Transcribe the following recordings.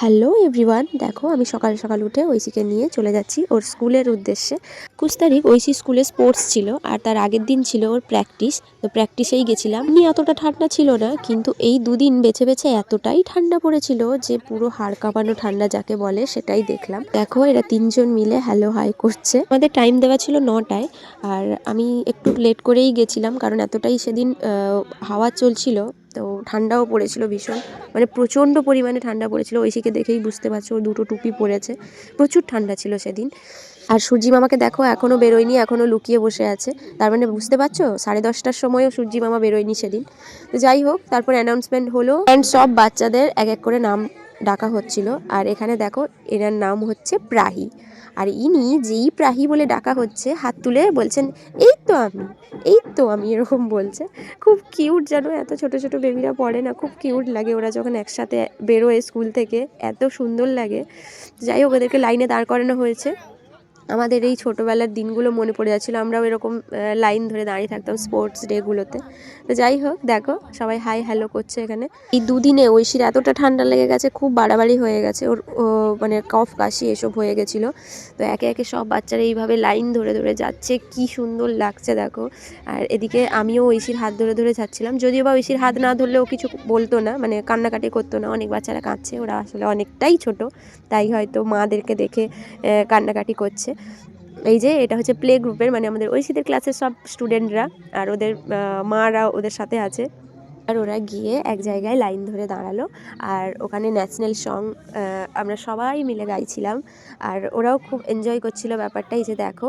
Hello everyone, দেখো আমি সকাল সকাল উঠে ঐশীকে নিয়ে চলে যাচ্ছি ওর স্কুলের উদ্দেশ্যে। 21 তারিখ ঐশী স্কুলে স্পোর্টস ছিল, আর তার আগের দিন ছিল ওর প্র্যাকটিস। তো প্র্যাকটিসেই গেছিলাম। এতটা ঠান্ডা ছিল না, কিন্তু এই দুদিন বেছে বেছে এতটাই ঠান্ডা পড়েছিল যে পুরো হাড় কাঁপানো ঠান্ডা যাকে বলে সেটাই দেখলাম। দেখো এরা তিনজন মিলে হ্যালো হাই করছে। আমাদের টাইম দেওয়া ছিল 9টায়, আর আমি একটু লেট করেই গেছিলাম কারণ এতটাই সেদিন হাওয়া চলছিল। তো ঠান্ডাও পড়েছিল ভীষণ, মানে প্রচণ্ড পরিমাণে ঠান্ডা পড়েছিল। ঐশীকে দেখেই বুঝতে পারছো, ও দুটো টুপি পরেছে। প্রচুর ঠান্ডা ছিল সেদিন। আর সূর্যি মামাকে দেখো এখনও বেরোয়নি, এখনও লুকিয়ে বসে আছে। তার মানে বুঝতে পারছো 10:30টার সময়ও সূর্যি মামা বেরোয়নি সেদিন। তো যাই হোক, তারপর অ্যানাউন্সমেন্ট হলো অ্যান্ড সব বাচ্চাদের এক এক করে নাম ডাকা হচ্ছিল। আর এখানে দেখো এনার নাম হচ্ছে প্রাহি। আর ইনি যেই প্রাহি বলে ডাকা হচ্ছে হাত তুলে বলছেন এই তো আমি, এই তো আমি, এরকম বলছে। খুব কিউট, জানো এত ছোট ছোট বেবিরা পড়ে না, খুব কিউট লাগে ওরা যখন একসাথে বেরোয় স্কুল থেকে, এত সুন্দর লাগে। যাই হোক, ওদেরকে লাইনে দাঁড় করানো হয়েছে। আমাদের এই ছোটোবেলার দিনগুলো মনে পড়ে যাচ্ছিলো, আমরাও এরকম লাইন ধরে দাঁড়িয়ে থাকতাম স্পোর্টস ডেগুলোতে। তো যাই হোক, দেখো সবাই হাই হ্যালো করছে এখানে। এই দুদিনে ঐশীর এতটা ঠান্ডা লেগে গেছে, খুব বাড়াবাড়ি হয়ে গেছে ওর, মানে কফ কাশি এসব হয়ে গেছিলো। তো একে একে সব বাচ্চারা এইভাবে লাইন ধরে ধরে যাচ্ছে, কি সুন্দর লাগছে দেখো। আর এদিকে আমিও ঐশীর হাত ধরে ধরে যাচ্ছিলাম, যদিও বা ঐশীর হাত না ধরলেও কিছু বলতো না, মানে কান্নাকাটি করতো না। অনেক বাচ্চারা কাঁদছে, ওরা আসলে অনেকটাই ছোট, তাই হয়তো মাদেরকে দেখে কান্নাকাটি করছে। এই যে এটা হচ্ছে প্লে গ্রুপের, মানে আমাদের ঐশীদের ক্লাসের সব স্টুডেন্টরা, আর ওদের মারা ওদের সাথে আছে। আর ওরা গিয়ে এক জায়গায় লাইন ধরে দাঁড়ালো, আর ওখানে ন্যাশনাল সং আমরা সবাই মিলে গাইছিলাম। আর ওরাও খুব এনজয় করছিল ব্যাপারটা, এই যে দেখো।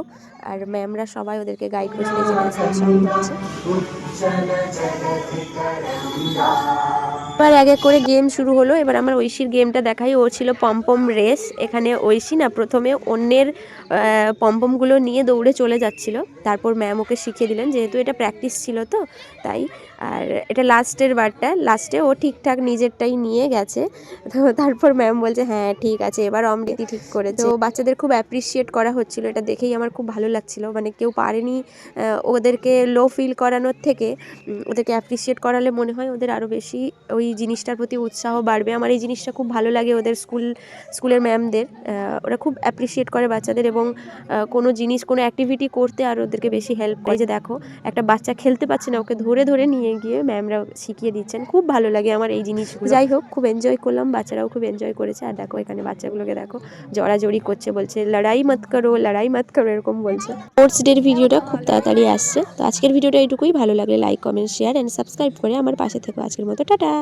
আর ম্যামরা সবাই ওদেরকে গাইড করছিল, যে ন্যাশনাল সং হচ্ছে। এবার এক এক করে গেম শুরু হলো। এবার আমার ঐশীর গেমটা দেখাই। ও ছিল পম্পম রেস। এখানে ঐশী না প্রথমে অন্যের পম্পমগুলো নিয়ে দৌড়ে চলে যাচ্ছিল, তারপর ম্যাম ওকে শিখিয়ে দিলেন, যেহেতু এটা প্র্যাকটিস ছিল তো তাই। আর এটা লাস্টের বারটা, লাস্টে ও ঠিকঠাক নিজেরটাই নিয়ে গেছে। তো তারপর ম্যাম বলছে হ্যাঁ ঠিক আছে, এবার অমৃতি ঠিক করেছে। তো বাচ্চাদের খুব অ্যাপ্রিসিয়েট করা হচ্ছিল, এটা দেখেই আমার খুব ভালো লাগছিল। মানে কেউ পারেনি ওদেরকে লো ফিল করানোর থেকে ওদেরকে অ্যাপ্রিসিয়েট করালে মনে হয় ওদের আরও বেশি ওই জিনিসটার প্রতি উৎসাহ বাড়বে। আমার এই জিনিসটা খুব ভালো লাগে ওদের স্কুলের ম্যামদের। ওরা খুব অ্যাপ্রিসিয়েট করে বাচ্চাদের, এবং কোনো জিনিস কোনো অ্যাক্টিভিটি করতে আর ওদেরকে বেশি হেল্প করে। যে দেখো একটা বাচ্চা খেলতে পারছে না, ওকে ধরে ধরে নিয়ে গিয়ে ম্যামরা শিখিয়ে দিচ্ছেন, খুব ভালো লাগে আমার এই জিনিসগুলো। যাই হোক, খুব এনজয় করলাম, বাচ্চারাও খুব এনজয় করেছে। আর দেখো এখানে বাচ্চাগুলোকে দেখো জড়াজড়ি করছে, বলছে লড়াই মত করো, লড়াই মত করো, এরকম বলছে। স্পোর্টস ডের ভিডিওটা খুব তাড়াতাড়ি আসছে। তো আজকের ভিডিওটা এইটুকুই। ভালো লাগলে like comment share and subscribe করে আমার পাশে থেকো। আজকের মতো টাটা।